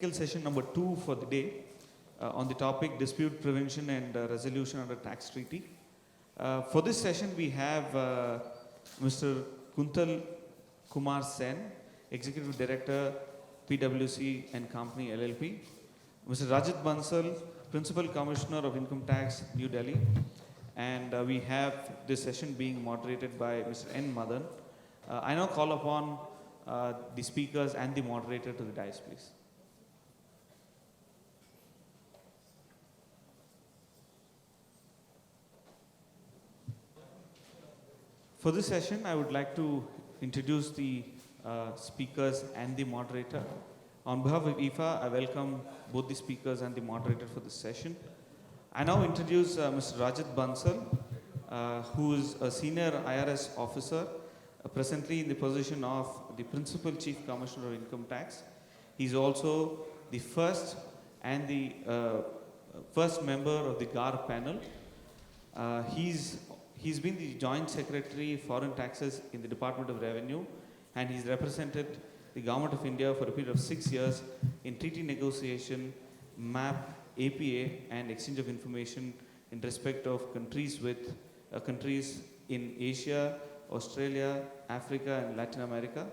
Session number 2 for the day on the topic dispute prevention and resolution under tax treaty. For this session, we have Mr. Kuntal Kumar Sen, Executive Director, PwC and Company LLP, Mr. Rajat Bansal, Principal Commissioner of Income Tax, New Delhi, and we have this session being moderated by Mr. N. Madan. I now call upon the speakers and the moderator to the dais, please. For this session, I would like to introduce the speakers and the moderator. On behalf of IFA, I welcome both the speakers and the moderator for this session. I now introduce Mr. Rajat Bansal, who is a senior IRS officer, presently in the position of the Principal Chief Commissioner of Income Tax. He's also the first and the first member of the GAR panel. He's been the Joint Secretary Foreign Taxes in the Department of Revenue, and he's represented the Government of India for a period of 6 years in treaty negotiation, MAP, APA, and exchange of information in respect of countries with countries in Asia, Australia, Africa, and Latin America.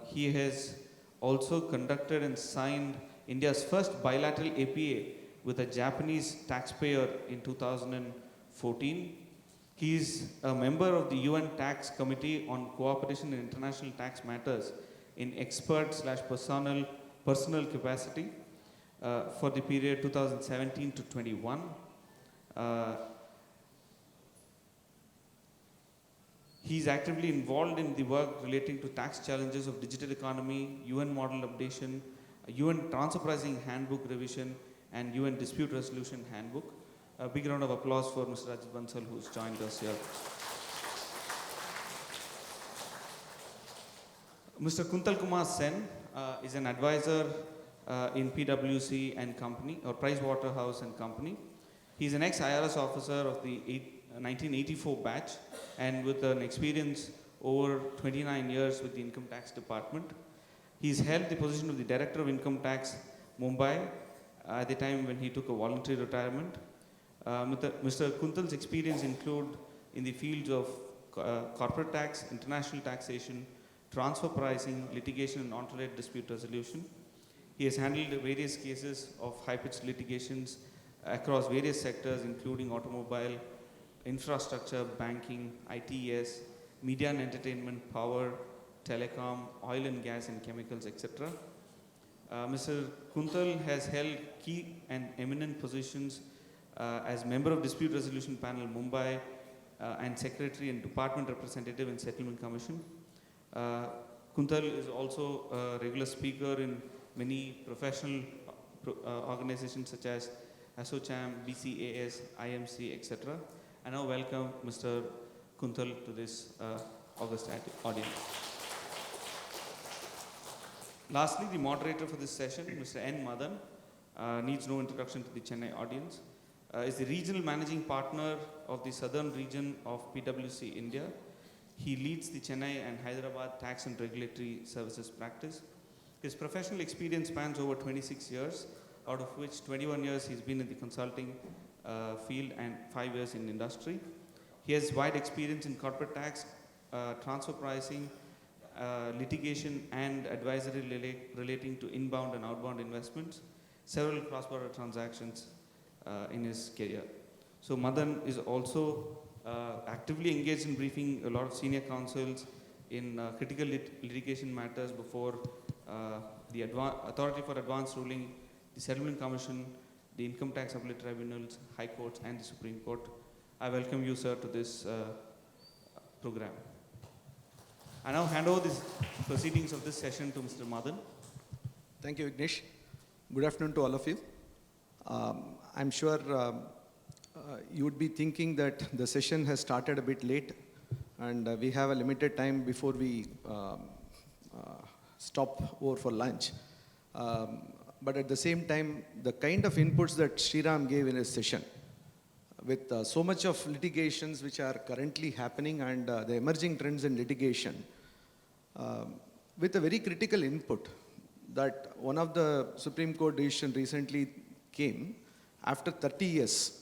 He has also conducted and signed India's first bilateral APA with a Japanese taxpayer in 2014. He is a member of the UN Tax Committee on Cooperation in International Tax Matters in expert/personal capacity for the period 2017 to 21. He is actively involved in the work relating to tax challenges of digital economy, UN model updation, UN transfer pricing handbook revision, and UN dispute resolution handbook. A big round of applause for Mr. Rajat Bansal, who's joined us here. Mr. Kuntal Kumar Sen is an advisor in PwC and Company, or Waterhouse and Company. He's an ex-IRS officer of the 1984 batch, and with an experience over 29 years with the Income Tax Department. He's held the position of the Director of Income Tax, Mumbai, at the time when he took a voluntary retirement. Mr. Kuntal's experience include in the fields of corporate tax, international taxation, transfer pricing, litigation and non-related dispute resolution. He has handled various cases of high-pitched litigations across various sectors, including automobile, infrastructure, banking, ITES, media and entertainment, power, telecom, oil and gas and chemicals, etc. Mr. Kuntal has held key and eminent positions as member of Dispute Resolution Panel Mumbai and Secretary and Department Representative in Settlement Commission. Kuntal is also a regular speaker in many professional organizations such as ASSOCHAM, BCAS, IMC, etc. I now welcome Mr. Kuntal to this august audience. Lastly, the moderator for this session, Mr. N. Madan, needs no introduction to the Chennai audience. Is the regional managing partner of the southern region of PwC India. He leads the Chennai and Hyderabad tax and regulatory services practice. His professional experience spans over 26 years, out of which 21 years he's been in the consulting field and 5 years in industry. He has wide experience in corporate tax, transfer pricing, litigation and advisory relating to inbound and outbound investments, several cross-border transactions in his career. So Madan is also actively engaged in briefing a lot of senior counsels in critical litigation matters before the Authority for Advanced Ruling, the Settlement Commission, the Income Tax Appellate Tribunals, High Courts and the Supreme Court. I welcome you, sir, to this program. I now hand over the proceedings of this session to Mr. Madan. Thank you, Vignesh. Good afternoon to all of you. I'm sure you would be thinking that the session has started a bit late and we have a limited time before we stop over for lunch. But at the same time, the kind of inputs that Sriram gave in his session, with so much of litigations which are currently happening and the emerging trends in litigation, with a very critical input, that one of the Supreme Court decision recently came after 30 years.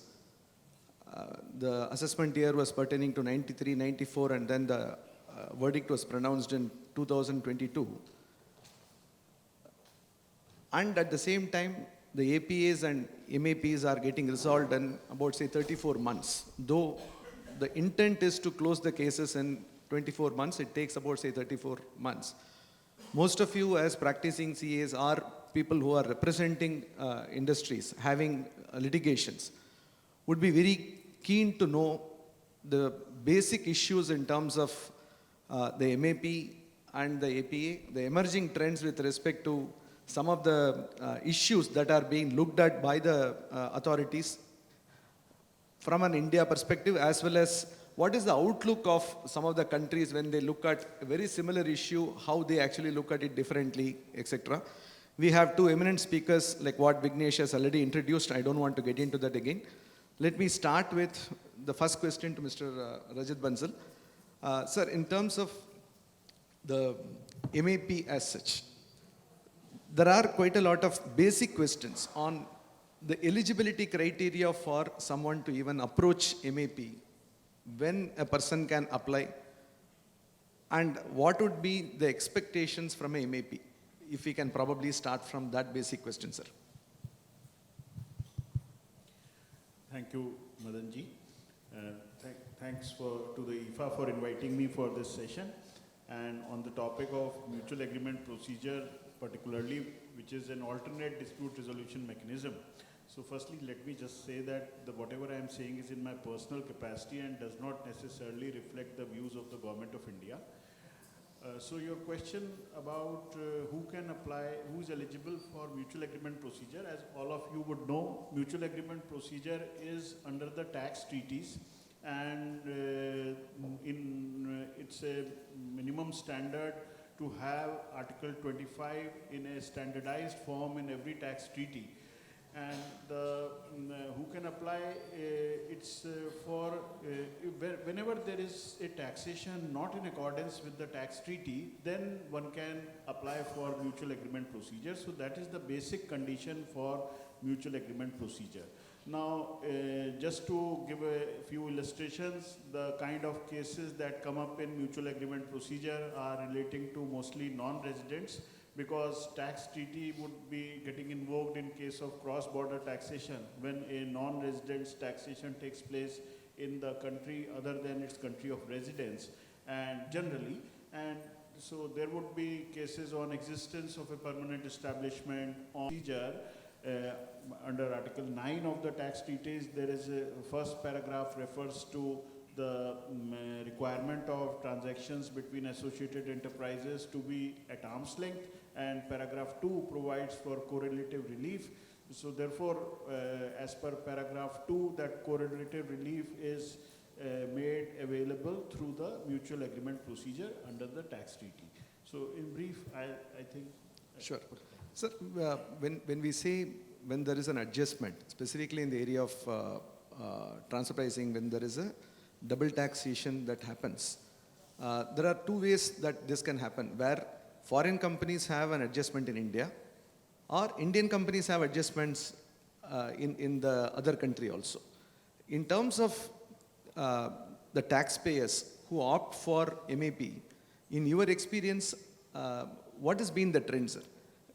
The assessment year was pertaining to 93, 94, and then the verdict was pronounced in 2022. And at the same time, the APAs and MAPs are getting resolved in about, say, 34 months. Though the intent is to close the cases in 24 months, it takes about, say, 34 months. Most of you as practicing CAs are people who are representing industries, having litigations, would be very keen to know the basic issues in terms of the MAP and the APA, the emerging trends with respect to some of the issues that are being looked at by the authorities from an India perspective, as well as what is the outlook of some of the countries when they look at a very similar issue, how they actually look at it differently, etc. We have two eminent speakers like what Vignesh has already introduced. I don't want to get into that again. Let me start with the first question to Mr. Rajat Bansal. Sir, in terms of the MAP as such, there are quite a lot of basic questions on the eligibility criteria for someone to even approach MAP, when a person can apply, and what would be the expectations from a MAP. If we can probably start from that basic question, sir. Thank you, Madanji. Thanks to the IFA for inviting me for this session. And on the topic of mutual agreement procedure, particularly, which is an alternate dispute resolution mechanism. So firstly, let me just say that whatever I am saying is in my personal capacity and does not necessarily reflect the views of the Government of India. So your question about who can apply, who is eligible for mutual agreement procedure, as all of you would know, mutual agreement procedure is under the tax treaties, and it's a minimum standard to have Article 25 in a standardized form in every tax treaty. And who can apply, it's for whenever there is a taxation not in accordance with the tax treaty, then one can apply for mutual agreement procedure. So that is the basic condition for mutual agreement procedure. Now, just to give a few illustrations, the kind of cases that come up in mutual agreement procedure are relating to mostly non-residents, because tax treaty would be getting invoked in case of cross-border taxation when a non-resident's taxation takes place in the country other than its country of residence, and generally. And so there would be cases on existence of a permanent establishment on procedure. Under Article 9 of the tax treaties, there is a first paragraph refers to the requirement of transactions between associated enterprises to be at arm's length, and paragraph 2 provides for correlative relief. So therefore, as per paragraph 2, that correlative relief is made available through the mutual agreement procedure under the tax treaty. So in brief, I think... Sure. Sir, when we say when there is an adjustment, specifically in the area of transfer pricing, when there is a double taxation that happens, there are two ways that this can happen, where foreign companies have an adjustment in India, or Indian companies have adjustments in the other country also. In terms of the taxpayers who opt for MAP, in your experience, what has been the trend, sir?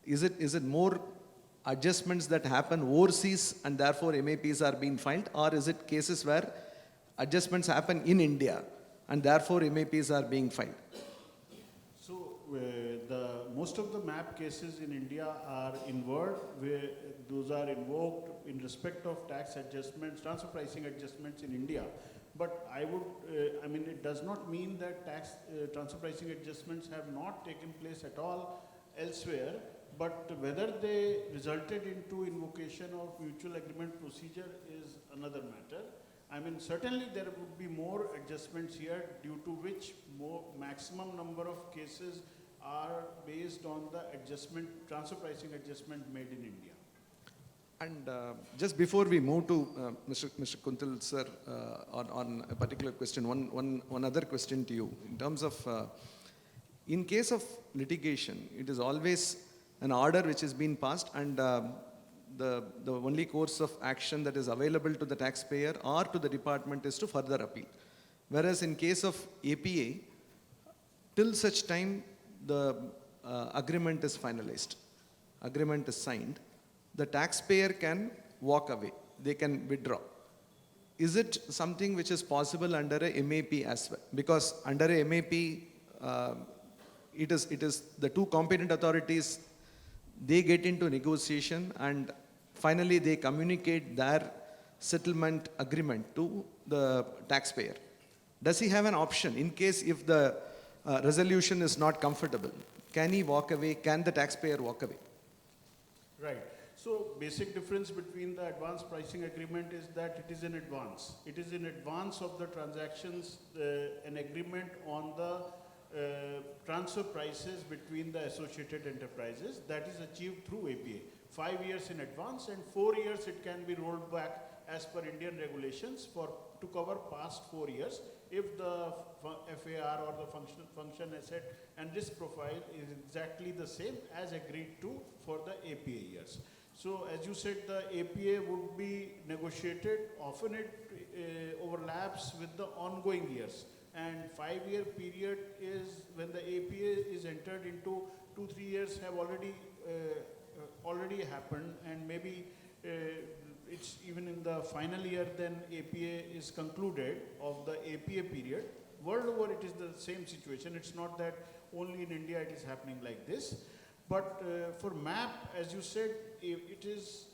Is it more adjustments that happen overseas and therefore MAPs are being filed, or is it cases where adjustments happen in India and therefore MAPs are being filed? So most of the MAP cases in India are inward, where those are invoked in respect of tax adjustments, transfer pricing adjustments in India. But I would, it does not mean that transfer pricing adjustments have not taken place at all elsewhere. But whether they resulted into invocation of mutual agreement procedure is another matter. Certainly there would be more adjustments here, due to which maximum number of cases are based on the transfer pricing adjustment made in India. And just before we move to Mr. Kuntal, sir, on a particular question, one other question to you. In terms of, in case of litigation, it is always an order which has been passed, and the only course of action that is available to the taxpayer or to the department is to further appeal. Whereas in case of APA, till such time the agreement is finalized, agreement is signed, the taxpayer can walk away, they can withdraw. Is it something which is possible under a MAP as well? Because under a MAP, it is the two competent authorities, they get into negotiation and finally they communicate their settlement agreement to the taxpayer. Does he have an option in case if the resolution is not comfortable? Can he walk away? Can the taxpayer walk away? Right. So basic difference between the advance pricing agreement is that it is in advance. It is in advance of the transactions, an agreement on the transfer prices between the associated enterprises that is achieved through APA. 5 years in advance and 4 years it can be rolled back as per Indian regulations to cover past 4 years if the FAR or the function asset and risk profile is exactly the same as agreed to for the APA years. So as you said, the APA would be negotiated. Often it overlaps with the ongoing years. And 5-year period is when the APA is entered into. 2-3 years have already happened, and maybe it's even in the final year then APA is concluded of the APA period. World over it is the same situation. It's not that only in India it is happening like this. But for MAP, as you said, it is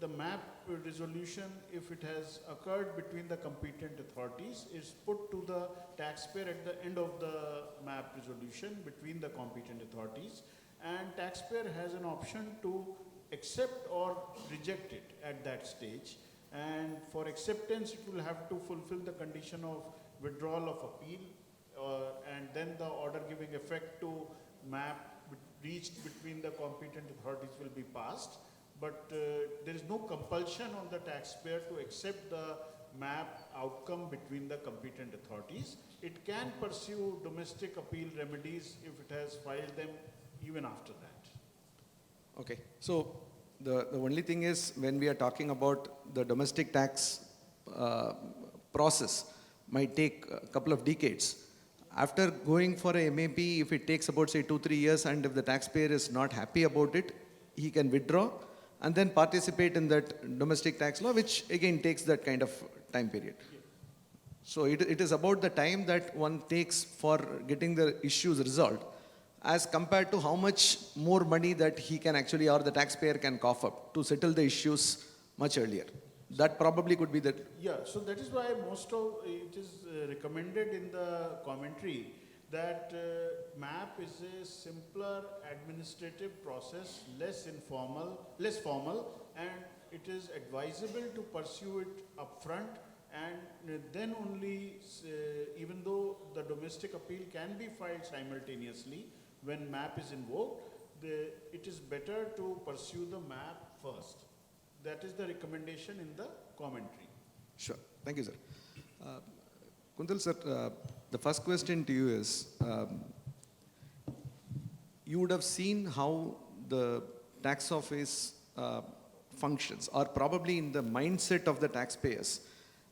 the MAP resolution, if it has occurred between the competent authorities, is put to the taxpayer at the end of the MAP resolution between the competent authorities. And taxpayer has an option to accept or reject it at that stage. And for acceptance, it will have to fulfill the condition of withdrawal of appeal and then the order giving effect to MAP reached between the competent authorities will be passed. But there is no compulsion on the taxpayer to accept the MAP outcome between the competent authorities. It can pursue domestic appeal remedies if it has filed them even after that. Okay, so the only thing is when we are talking about the domestic tax process might take a couple of decades. After going for a MAP, if it takes about say 2-3 years and if the taxpayer is not happy about it, he can withdraw and then participate in that domestic tax law, which again takes that kind of time period. Yeah. So it is about the time that one takes for getting the issues resolved as compared to how much more money that he can actually or the taxpayer can cough up to settle the issues much earlier. That probably could be that. Yeah, so that is why most of it is recommended in the commentary that MAP is a simpler administrative process, less formal, and it is advisable to pursue it upfront, and then only, even though the domestic appeal can be filed simultaneously when MAP is invoked, it is better to pursue the MAP first. That is the recommendation in the commentary. Sure. Thank you, sir. Kuntal, sir, the first question to you is, you would have seen how the tax office functions, or probably in the mindset of the taxpayers.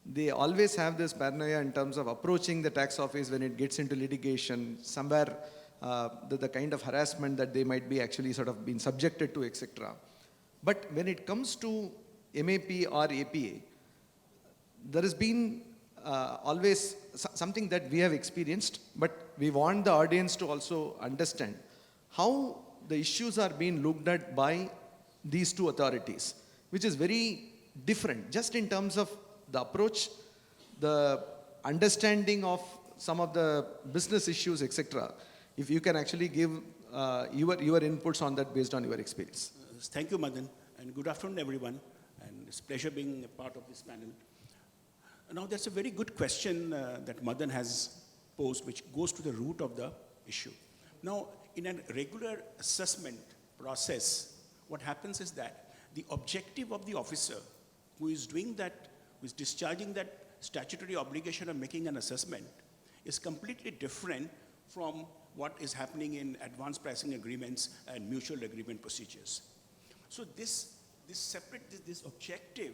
They always have this paranoia in terms of approaching the tax office when it gets into litigation, somewhere the kind of harassment that they might be actually sort of been subjected to, etc. But when it comes to MAP or APA, there has been always something that we have experienced, but we want the audience to also understand how the issues are being looked at by these two authorities, which is very different, just in terms of the approach, the understanding of some of the business issues, etc. If you can actually give your inputs on that based on your experience. Thank you, Madan, and good afternoon, everyone. And it's a pleasure being a part of this panel. Now, that's a very good question that Madan has posed, which goes to the root of the issue. Now, in a regular assessment process, what happens is that the objective of the officer who is doing that, who is discharging that statutory obligation of making an assessment, is completely different from what is happening in advanced pricing agreements and mutual agreement procedures. So this objective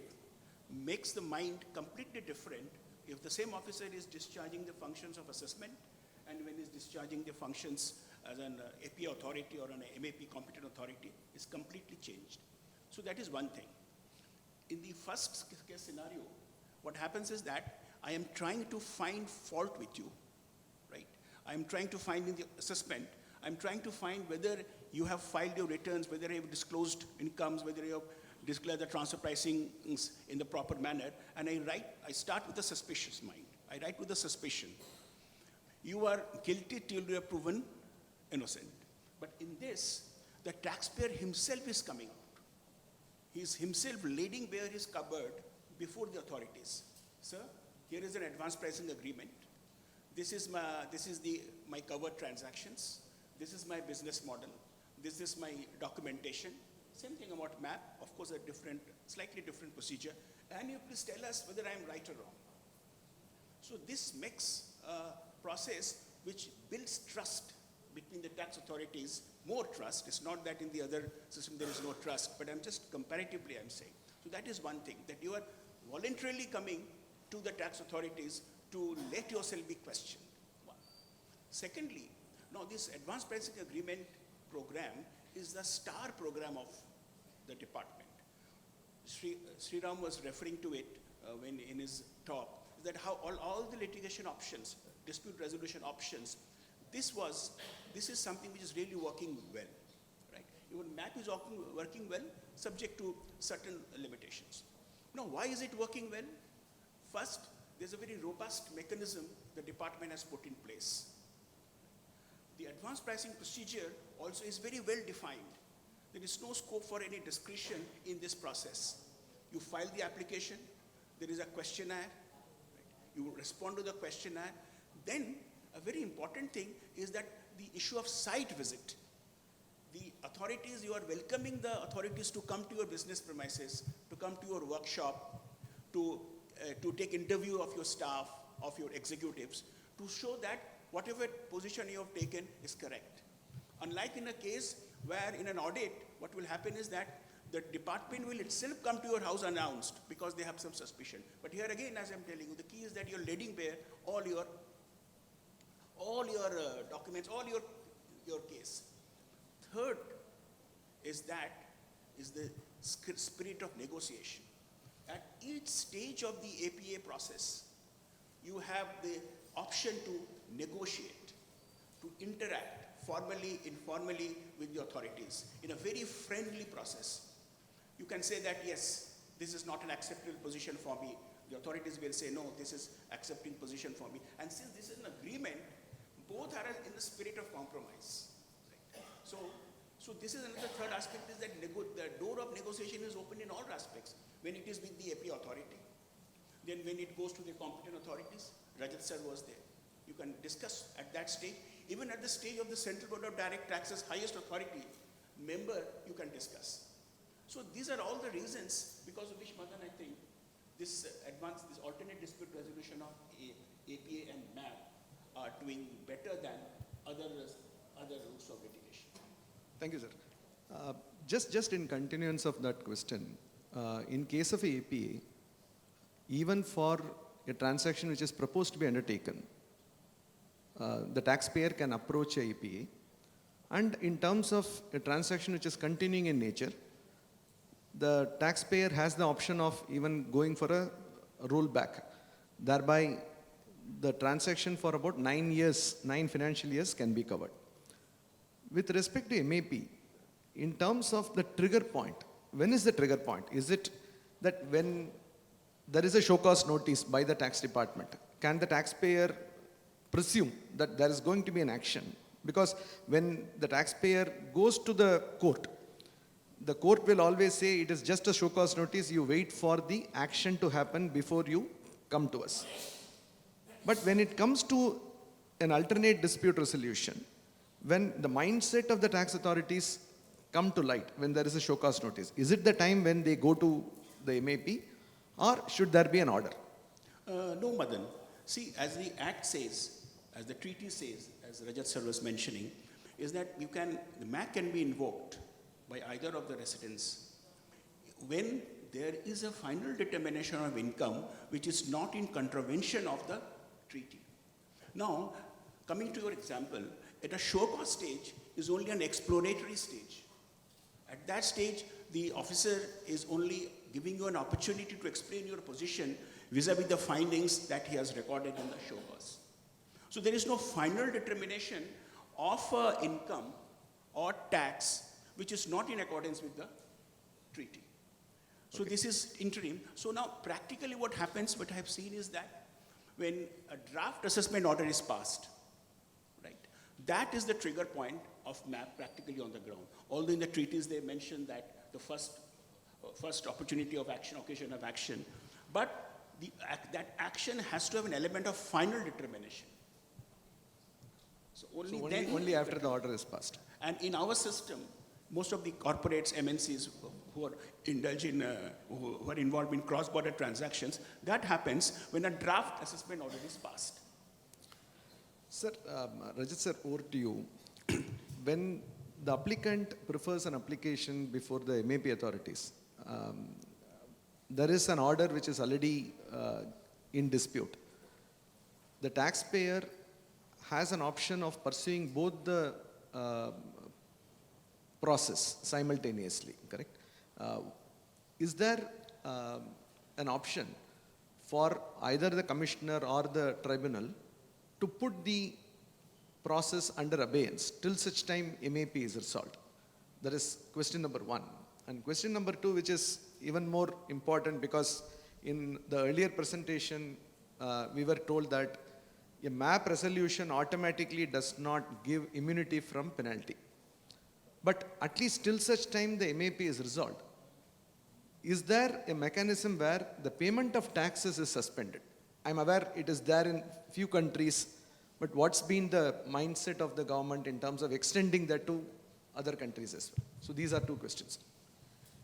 makes the mind completely different if the same officer is discharging the functions of assessment and when he's discharging the functions as an AP authority or an MAP competent authority is completely changed. So that is one thing. In the first case scenario, what happens is that I am trying to find fault with you, right? I am trying to find in the assessment, I'm trying to find whether you have filed your returns, whether you have disclosed incomes, whether you have disclosed the transfer pricing in the proper manner, and I start with a suspicious mind. I write with a suspicion. You are guilty till you are proven innocent. But in this, the taxpayer himself is coming out. He is himself laying bare his cupboard before the authorities. Sir, here is an advanced pricing agreement. This is my covered transactions. This is my business model. This is my documentation. Same thing about MAP, of course, slightly different procedure. And you please tell us whether I am right or wrong. So this makes a process which builds trust between the tax authorities, more trust. It's not that in the other system there is no trust, but I'm just comparatively I'm saying. So that is one thing, that you are voluntarily coming to the tax authorities to let yourself be questioned. One. Secondly, now this advanced pricing agreement program is the star program of the department. Sriram was referring to it when in his talk, that how all the litigation options, dispute resolution options, this is something which is really working well, right? Even MAP is working well, subject to certain limitations. Now, why is it working well? First, there's a very robust mechanism the department has put in place. The advanced pricing procedure also is very well defined. There is no scope for any discretion in this process. You file the application, there is a questionnaire, right? You respond to the questionnaire. Then, a very important thing is that the issue of site visit. The authorities, you are welcoming the authorities to come to your business premises, to come to your workshop, to take interview of your staff, of your executives, to show that whatever position you have taken is correct. Unlike in a case where in an audit, what will happen is that the department will itself come to your house unannounced because they have some suspicion. But here again, as I'm telling you, the key is that you're letting bare all your documents, all your case. Third is the spirit of negotiation. At each stage of the APA process, you have the option to negotiate, to interact formally, informally with the authorities in a very friendly process. You can say that, yes, this is not an acceptable position for me. The authorities will say, no, this is accepting position for me. And since this is an agreement, both are in the spirit of compromise. Right? So this is another third aspect, is that the door of negotiation is open in all aspects. When it is with the AP authority, then when it goes to the competent authorities, Rajat sir was there. You can discuss at that stage. Even at the stage of the Central Board of Direct Taxes, highest authority member, you can discuss. So these are all the reasons because of which, Madan, I think this alternate dispute resolution of APA and MAP are doing better than other routes of litigation. Thank you, sir. Just in continuance of that question, in case of APA, even for a transaction which is proposed to be undertaken, the taxpayer can approach a APA, and in terms of a transaction which is continuing in nature, the taxpayer has the option of even going for a rollback. Thereby, the transaction for about 9 financial years can be covered. With respect to MAP, in terms of the trigger point, when is the trigger point? Is it that when there is a show cause notice by the tax department, can the taxpayer presume that there is going to be an action? Because when the taxpayer goes to the court will always say it is just a show cause notice, you wait for the action to happen before you come to us. But when it comes to an alternate dispute resolution, when the mindset of the tax authorities come to light, when there is a show cause notice, is it the time when they go to the MAP, or should there be an order? No, Madan. See, as the Act says, as the treaty says, as Rajat sir was mentioning, is that the MAC can be invoked by either of the residents when there is a final determination of income which is not in contravention of the treaty. Now, coming to your example, at a show cause stage is only an exploratory stage. At that stage, the officer is only giving you an opportunity to explain your position vis-a-vis the findings that he has recorded in the show cause. So there is no final determination of income or tax which is not in accordance with the treaty. So this is interim. So now practically what happens, what I have seen is that when a draft assessment order is passed, right, that is the trigger point of MAP practically on the ground. Although in the treaties they mention that the first opportunity of action, occasion of action, but that action has to have an element of final determination. So only after the order is passed. And in our system, most of the corporates, MNCs who are who are involved in cross-border transactions, that happens when a draft assessment order is passed. Sir, Rajat sir, over to you. When the applicant prefers an application before the MAP authorities, there is an order which is already in dispute. The taxpayer has an option of pursuing both the process simultaneously, correct? Is there an option for either the commissioner or the tribunal to put the process under abeyance till such time MAP is resolved? That is question number one. And question number two, which is even more important, because in the earlier presentation, we were told that a MAP resolution automatically does not give immunity from penalty. But at least till such time the MAP is resolved, is there a mechanism where the payment of taxes is suspended? I'm aware it is there in few countries, but what's been the mindset of the government in terms of extending that to other countries as well? So these are two questions.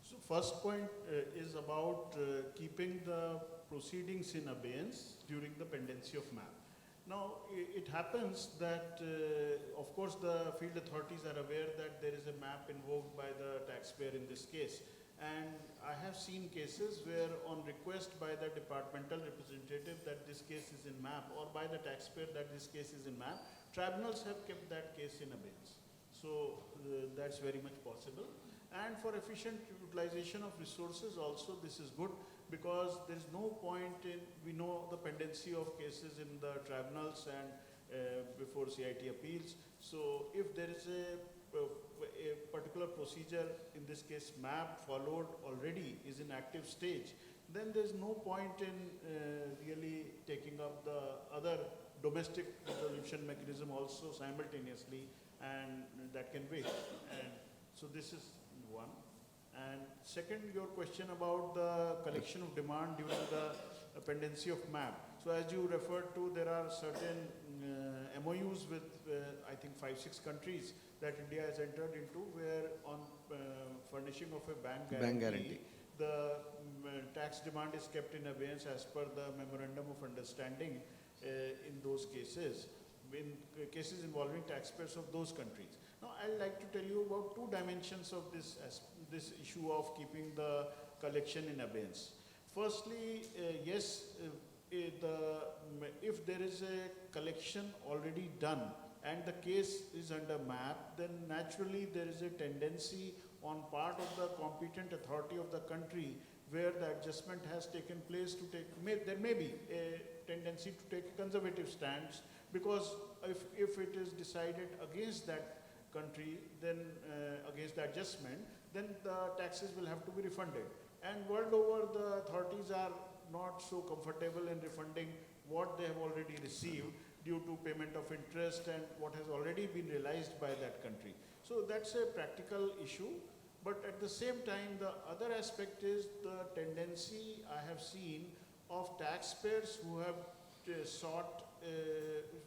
So first point is about keeping the proceedings in abeyance during the pendency of MAP. Now, it happens that, of course, the field authorities are aware that there is a MAP invoked by the taxpayer in this case. And I have seen cases where on request by the departmental representative that this case is in MAP, or by the taxpayer that this case is in MAP, tribunals have kept that case in abeyance. So that's very much possible. And for efficient utilization of resources also, this is good, because there is no point in, we know the pendency of cases in the tribunals and before CIT appeals. So if there is a particular procedure, in this case MAP followed already, is in active stage, then there is no point in really taking up the other domestic resolution mechanism also simultaneously, and that can wait. And so this is one. And second, your question about the collection of demand during the pendency of MAP. So as you referred to, there are certain MOUs with I think 5-6 countries that India has entered into, where on furnishing of a bank guarantee, the tax demand is kept in abeyance as per the memorandum of understanding in those cases, in cases involving taxpayers of those countries. Now, I'd like to tell you about two dimensions of this issue of keeping the collection in abeyance. Firstly, yes, if there is a collection already done and the case is under MAP, then naturally there is a tendency on part of the competent authority of the country where the adjustment has taken place to take, there may be a tendency to take conservative stands, because if it is decided against that country, then against the adjustment, then the taxes will have to be refunded. And world over, the authorities are not so comfortable in refunding what they have already received due to payment of interest and what has already been realized by that country. So that's a practical issue. But at the same time, the other aspect is the tendency I have seen of taxpayers who have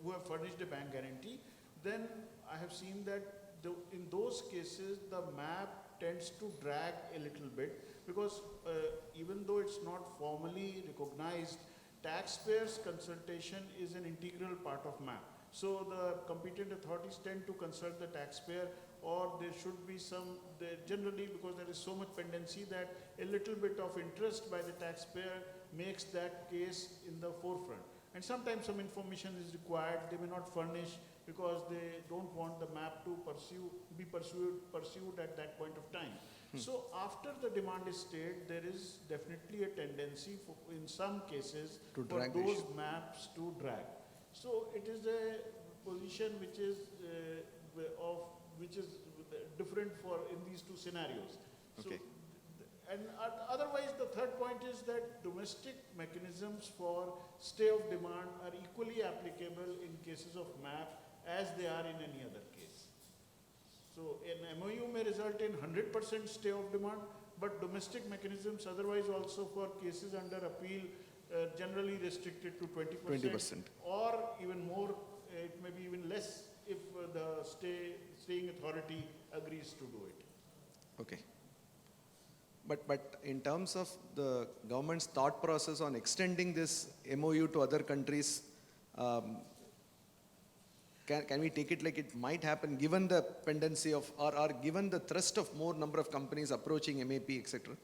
who have furnished a bank guarantee. Then I have seen that in those cases, the MAP tends to drag a little bit, because even though it's not formally recognized, taxpayers' consultation is an integral part of MAP. So the competent authorities tend to consult the taxpayer, or there should be generally, because there is so much pendency, that a little bit of interest by the taxpayer makes that case in the forefront. And sometimes some information is required, they may not furnish because they don't want the map to be pursued at that point of time. So after the demand is stayed, there is definitely a tendency in some cases To for drag the those issue. maps to drag. So it is a position which is different for in these two scenarios. Okay. And otherwise, the third point is that domestic mechanisms for stay of demand are equally applicable in cases of map as they are in any other case. So an MOU may result in 100% stay of demand, but domestic mechanisms otherwise also for cases under appeal generally restricted to 20%. Or even more, it may be even less if the staying authority agrees to do it. Okay. But in terms of the government's thought process on extending this MOU to other countries, can we take it like it might happen given the pendency of, or given the thrust of more number of companies approaching MAP, etc.?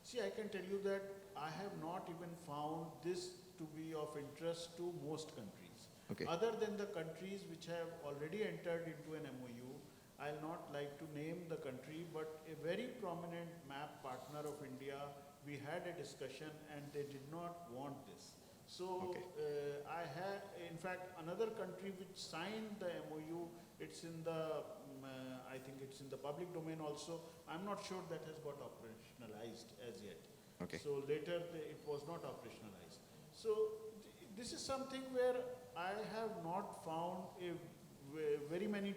See, I can tell you that I have not even found this to be of interest to most countries. Okay. Other than the countries which have already entered into an MOU, I'll not like to name the country, but a very prominent map partner of India, we had a discussion and they did not want this. So Okay. in fact, another country which signed the MOU, it's in the, I think it's in the public domain also. I'm not sure that has got operationalized as yet. Okay. So later it was not operationalized. So this is something where I have not found very many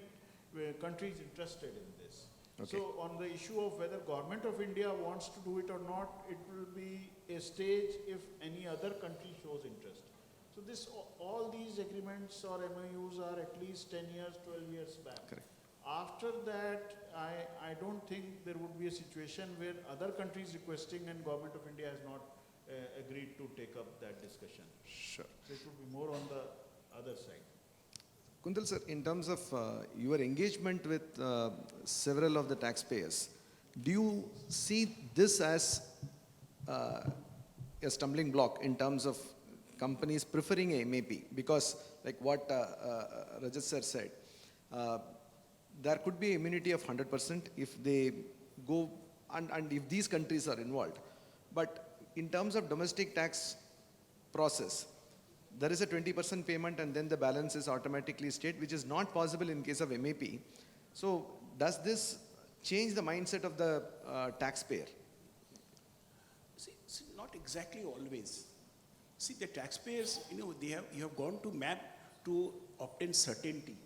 countries interested in this. Okay. So on the issue of whether government of India wants to do it or not, it will be a stage if any other country shows interest. So all these agreements or MOUs are at least 10 years, 12 years back. Correct. After that, I don't think there would be a situation where other countries requesting and government of India has not agreed to take up that discussion. Sure. So it would be more on the other side. Kuntal sir, in terms of your engagement with several of the taxpayers, do you see this as a stumbling block in terms of companies preferring a MAP? Because like what Rajat sir said, there could be immunity of 100% if they go, and if these countries are involved. But in terms of domestic tax process, there is a 20% payment and then the balance is automatically stayed, which is not possible in case of MAP. So does this change the mindset of the taxpayer? See, not exactly always. See, the taxpayers, you have gone to map to obtain certainty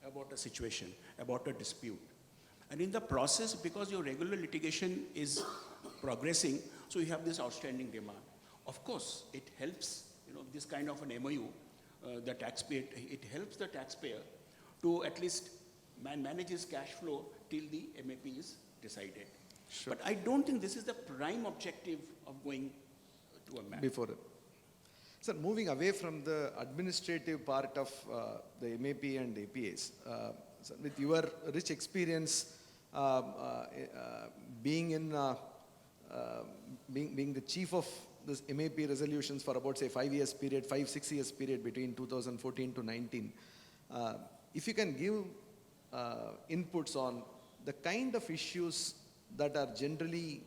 about a situation, about a dispute. And in the process, because your regular litigation is progressing, so you have this outstanding demand. Of course, it helps, this kind of an MOU, the taxpayer, it helps the taxpayer to at least manage his cash flow till the MAP is decided. Sure. But I don't think this is the prime objective of going to a map. Before it. Sir, moving away from the administrative part of the MAP and APAs, sir, with your rich experience being the chief of this MAP resolutions for about say 6 years period between 2014 to 19, if you can give inputs on the kind of issues that are generally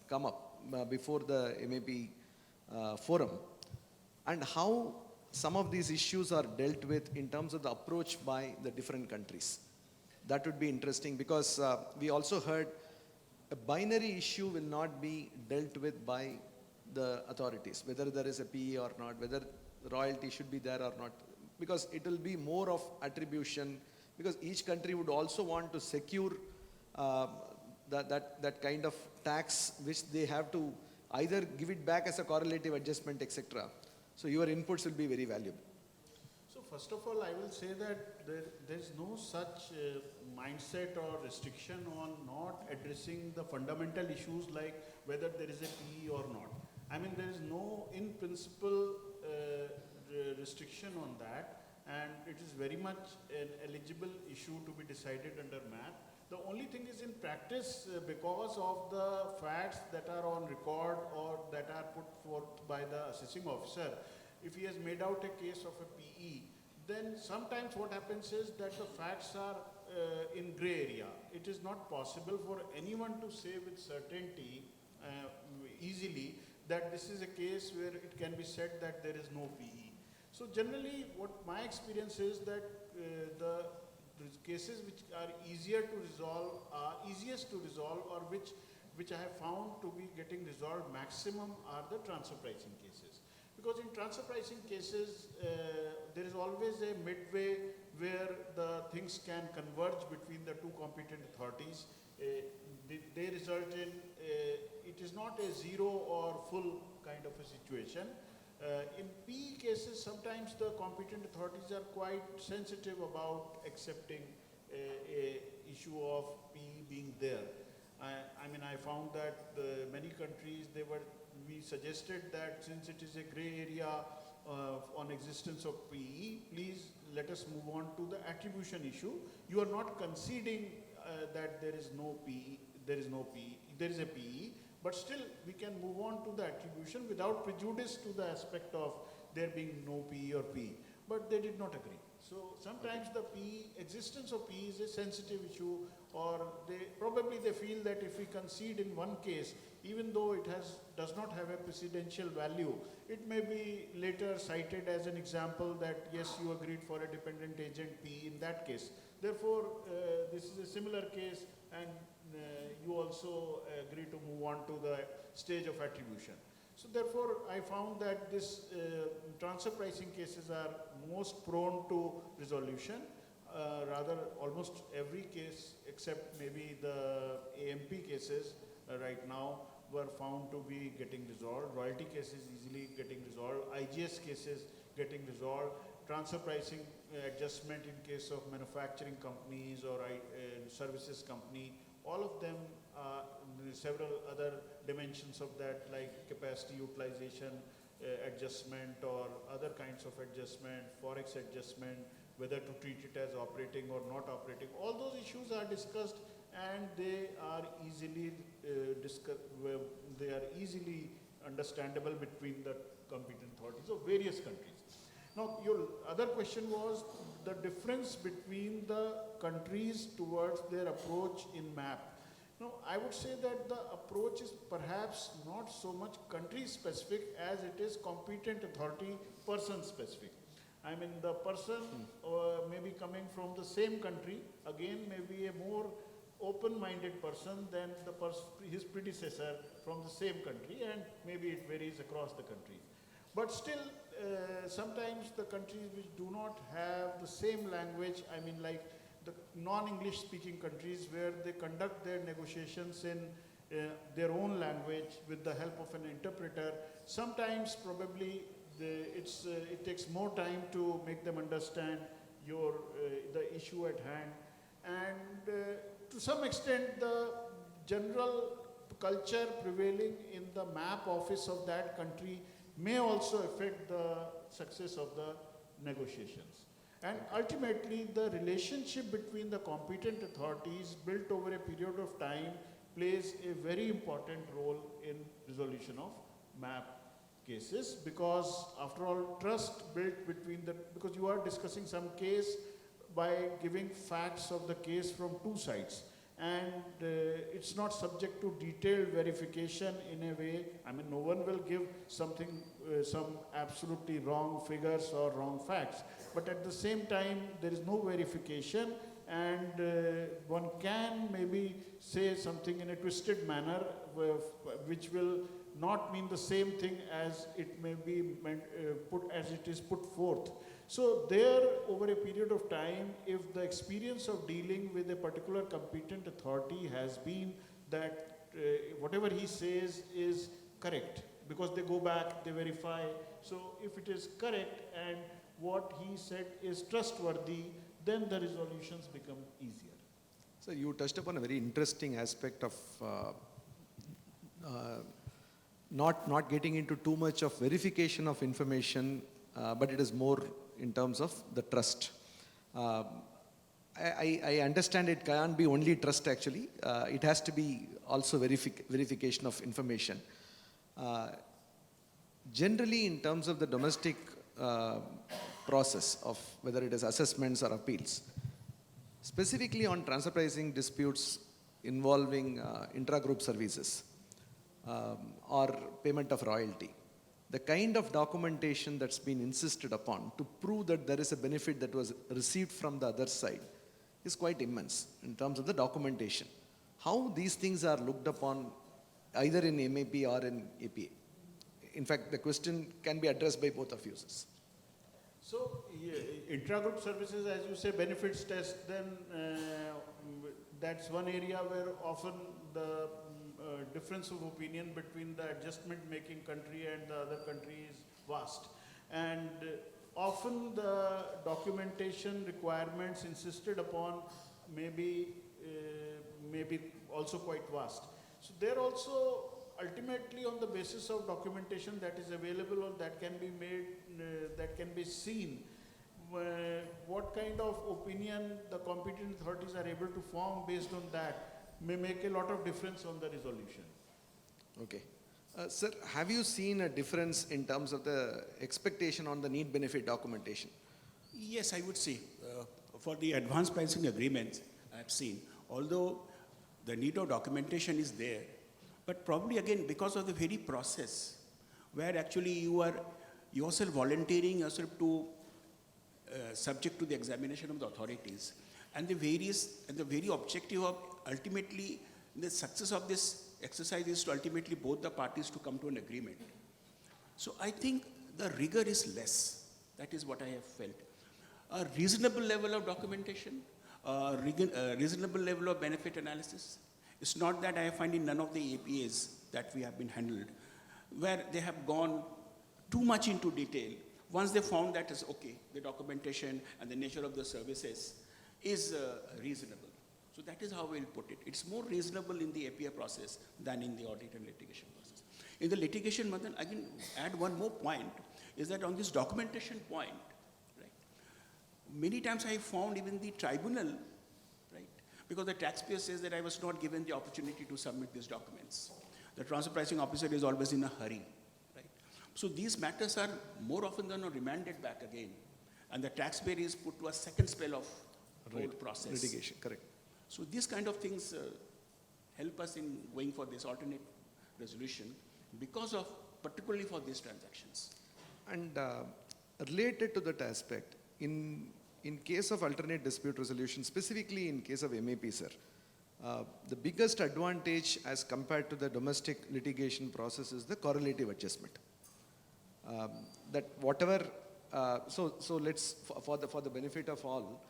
come up before the MAP forum, and how some of these issues are dealt with in terms of the approach by the different countries. That would be interesting because we also heard a binary issue will not be dealt with by the authorities, whether there is a PE or not, whether royalty should be there or not, because it will be more of attribution, because each country would also want to secure that kind of tax which they have to either give it back as a correlative adjustment, etc. So your inputs will be very valuable. So first of all, I will say that there is no such mindset or restriction on not addressing the fundamental issues like whether there is a PE or not. I mean, there is no, in principle, restriction on that. and it is very much an eligible issue to be decided under MAP. The only thing is in practice, because of the facts that are on record or that are put forth by the assessing officer, if he has made out a case of a PE, then sometimes what happens is that the facts are in gray area. It is not possible for anyone to say with certainty easily that this is a case where it can be said that there is no PE. So generally what my experience is that the cases which are easier to resolve, easiest to resolve, or which I have found to be getting resolved maximum are the transfer pricing cases. Because in transfer pricing cases, there is always a midway where the things can converge between the two competent authorities. They result in, it is not a zero or full kind of a situation. In PE cases, sometimes the competent authorities are quite sensitive about accepting a issue of PE being there. I mean, I found that many countries, we suggested that since it is a gray area on existence of PE, please let us move on to the attribution issue. You are not conceding that there is no PE, there is a PE, but still we can move on to the attribution without prejudice to the aspect of there being no PE or PE. But they did not agree. So sometimes the existence of PE is a sensitive issue, or they feel that if we concede in one case, even though it does not have a precedential value, it may be later cited as an example that yes, you agreed for a dependent agent PE in that case. Therefore, this is a similar case, and you also agree to move on to the stage of attribution. So therefore, I found that this transfer pricing cases are most prone to resolution. Rather, almost every case except maybe the AMP cases right now were found to be getting resolved. Royalty cases easily getting resolved. IGS cases getting resolved. Transfer pricing adjustment in case of manufacturing companies or services company. All of them, several other dimensions of that, like capacity utilization adjustment or other kinds of adjustment, forex adjustment, whether to treat it as operating or not operating. All those issues are discussed, and they are easily easily understandable between the competent authorities of various countries. Now, your other question was the difference between the countries towards their approach in MAP. Now, I would say that the approach is perhaps not so much country specific as it is competent authority person specific. I mean, the person may be coming from the same country, again, may be a more open-minded person than his predecessor from the same country, and maybe it varies across the country. But still, sometimes the countries which do not have the same language, I mean, like the non-English speaking countries where they conduct their negotiations in their own language with the help of an interpreter, sometimes probably it takes more time to make them understand the issue at hand. And to some extent, the general culture prevailing in the MAP office of that country may also affect the success of the negotiations. And ultimately, the relationship between the competent authorities built over a period of time plays a very important role in resolution of MAP cases, because after all, trust built between because you are discussing some case by giving facts of the case from two sides. And it's not subject to detailed verification in a way. I mean, no one will give something, some absolutely wrong figures or wrong facts. But at the same time, there is no verification, and one can maybe say something in a twisted manner which will not mean the same thing as it may be put forth. So there, over a period of time, if the experience of dealing with a particular competent authority has been that whatever he says is correct, because they go back, they verify. So if it is correct and what he said is trustworthy, then the resolutions become easier. So you touched upon a very interesting aspect of not getting into too much of verification of information, but it is more in terms of the trust. I understand it can't be only trust actually. It has to be also verification of information. Generally, in terms of the domestic process of whether it is assessments or appeals, specifically on transfer pricing disputes involving intra-group services or payment of royalty, the kind of documentation that's been insisted upon to prove that there is a benefit that was received from the other side is quite immense in terms of the documentation. How these things are looked upon either in MAP or in APA? In fact, the question can be addressed by both of you. So, intra-group services, as you say, benefits test, then that's one area where often the difference of opinion between the adjustment-making country and the other country is vast. And often the documentation requirements insisted upon may be also quite vast. So they're also ultimately on the basis of documentation that is available or that can be made, that can be seen, what kind of opinion the competent authorities are able to form based on that may make a lot of difference on the resolution. Okay. Sir, have you seen a difference in terms of the expectation on the need benefit documentation? Yes, I would say for the advanced pricing agreements, I have seen, although the need of documentation is there, but probably again because of the very process where actually you are yourself volunteering yourself to subject to the examination of the authorities, and the very objective of ultimately the success of this exercise is to ultimately both the parties to come to an agreement. So I think the rigor is less. That is what I have felt. A reasonable level of documentation, a reasonable level of benefit analysis. It's not that I find in none of the APAs that we have been handled, where they have gone too much into detail. Once they found that is okay, the documentation and the nature of the services is reasonable. So that is how we'll put it. It's more reasonable in the APA process than in the audit and litigation process. In the litigation, Madan, I can add one more point, is that on this documentation point, right, many times I found even the tribunal, right, because the taxpayer says that I was not given the opportunity to submit these documents. The transfer pricing officer is always in a hurry, right? So these matters are more often than not remanded back again, and the taxpayer is put to a second spell of whole process. Litigation, correct. So these kind of things help us in going for this alternate resolution because of, particularly for these transactions. And related to that aspect, in case of alternate dispute resolution, specifically in case of MAP, sir, the biggest advantage as compared to the domestic litigation process is the correlative adjustment. That whatever, so let's, for the benefit of all,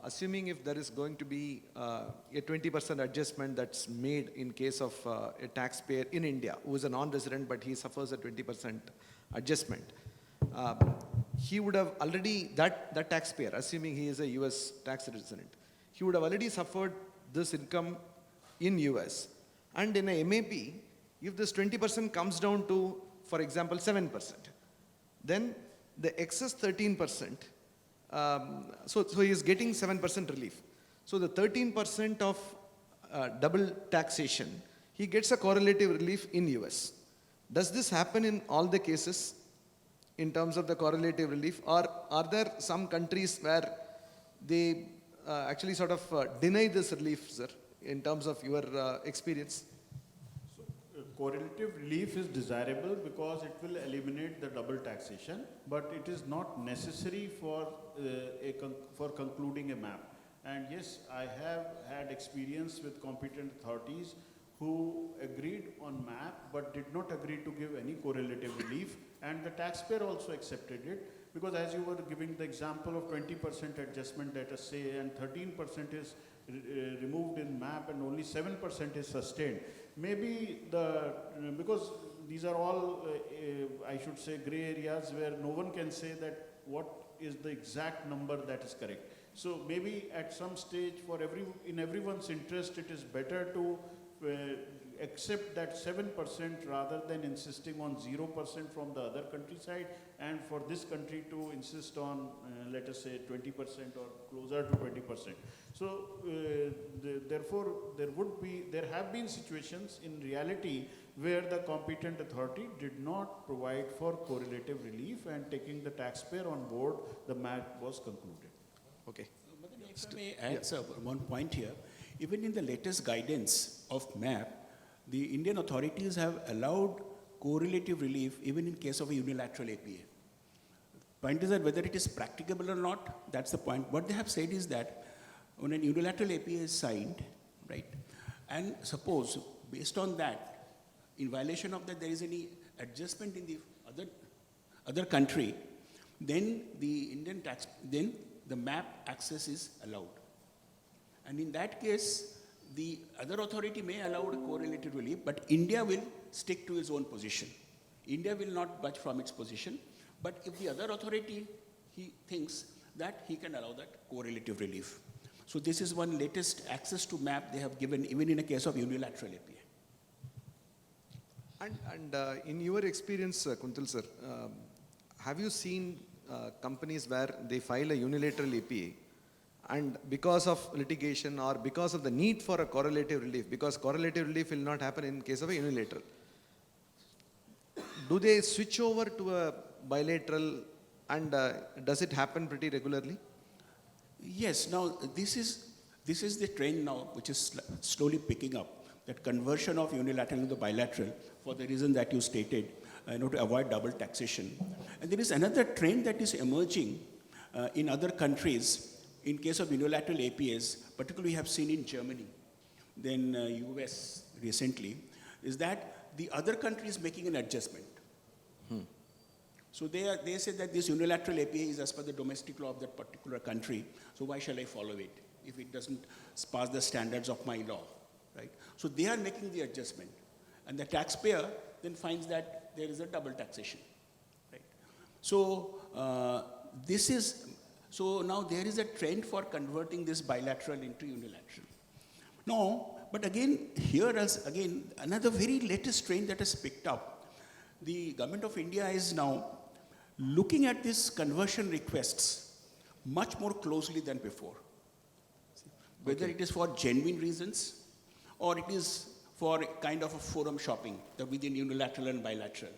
assuming if there is going to be a 20% adjustment that's made in case of a taxpayer in India who is a non-resident but he suffers a 20% adjustment, he would have already, that taxpayer, assuming he is a US tax resident, he would have already suffered this income in US. And in a MAP, if this 20% comes down to, for example, 7%, then the excess 13%, so he is getting 7% relief. So the 13% of double taxation, he gets a correlative relief in US. Does this happen in all the cases in terms of the correlative relief, or are there some countries where they actually sort of deny this relief, sir, in terms of your experience? Correlative relief is desirable because it will eliminate the double taxation, but it is not necessary for concluding a MAP. And yes, I have had experience with competent authorities who agreed on MAP but did not agree to give any correlative relief, and the taxpayer also accepted it, because as you were giving the example of 20% adjustment, let us say, and 13% is removed in MAP and only 7% is sustained. Maybe because these are all, I should say, gray areas where no one can say that what is the exact number that is correct. So maybe at some stage, in everyone's interest, it is better to accept that 7% rather than insisting on 0% from the other countryside, and for this country to insist on, let us say, 20% or closer to 20%. So, therefore, there have been situations in reality where the competent authority did not provide for correlative relief, and taking the taxpayer on board, the MAP was concluded. Okay. If I may add, sir, one point here. Even in the latest guidance of MAP, the Indian authorities have allowed correlative relief even in case of a unilateral APA. Point is that whether it is practicable or not, that's the point. What they have said is that when an unilateral APA is signed, right, and suppose based on that, in violation of that, there is any adjustment in the other country, then then the MAP access is allowed. And in that case, the other authority may allow a correlative relief, but India will stick to its own position. India will not budge from its position, but if the other authority, he thinks that he can allow that correlative relief. So this is one latest access to MAP they have given even in a case of unilateral APA. And in your experience, Kuntal sir, have you seen companies where they file a unilateral APA, and because of litigation or because of the need for a correlative relief, because correlative relief will not happen in case of a unilateral, do they switch over to a bilateral, and does it happen pretty regularly? Yes, now this is the trend now which is slowly picking up, that conversion of unilateral into bilateral for the reason that you stated, to avoid double taxation. And there is another trend that is emerging in other countries in case of unilateral APAs, particularly we have seen in Germany, then US recently, is that the other country is making an adjustment. So they say that this unilateral APA is as per the domestic law of that particular country, so why shall I follow it if it doesn't pass the standards of my law, right? So they are making the adjustment, and the taxpayer then finds that there is a double taxation, right? So so now there is a trend for converting this bilateral into unilateral. No, but again, here is again another very latest trend that has picked up. The government of India is now looking at these conversion requests much more closely than before. Whether it is for genuine reasons or it is for kind of a forum shopping within unilateral and bilateral.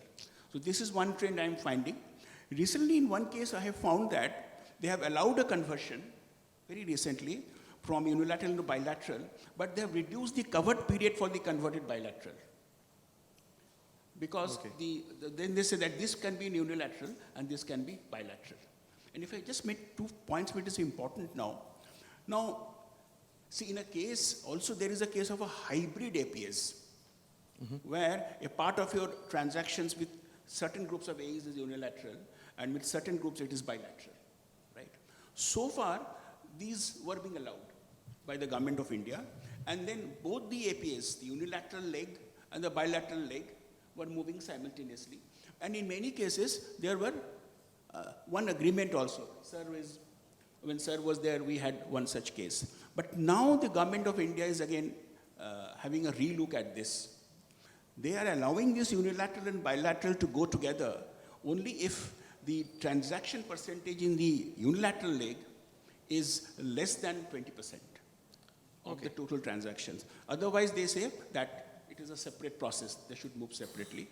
So this is one trend I am finding. Recently, in one case, I have found that they have allowed a conversion very recently from unilateral to bilateral, but they have reduced the covered period for the converted bilateral. Because then they say that this can be in unilateral and this can be bilateral. And if I just make 2 points which is important now. Now, see, in a case, also there is a case of a hybrid APS, where a part of your transactions with certain groups of A's is unilateral and with certain groups it is bilateral, right? So far, these were being allowed by the government of India, and then both the APAs, the unilateral leg and the bilateral leg, were moving simultaneously. And in many cases, there were one agreement also. When Sir was there, we had one such case. But now the government of India is again having a relook at this. They are allowing this unilateral and bilateral to go together only if the transaction percentage in the unilateral leg is less than 20% of the total transactions. Otherwise, they say that it is a separate process. They should move separately.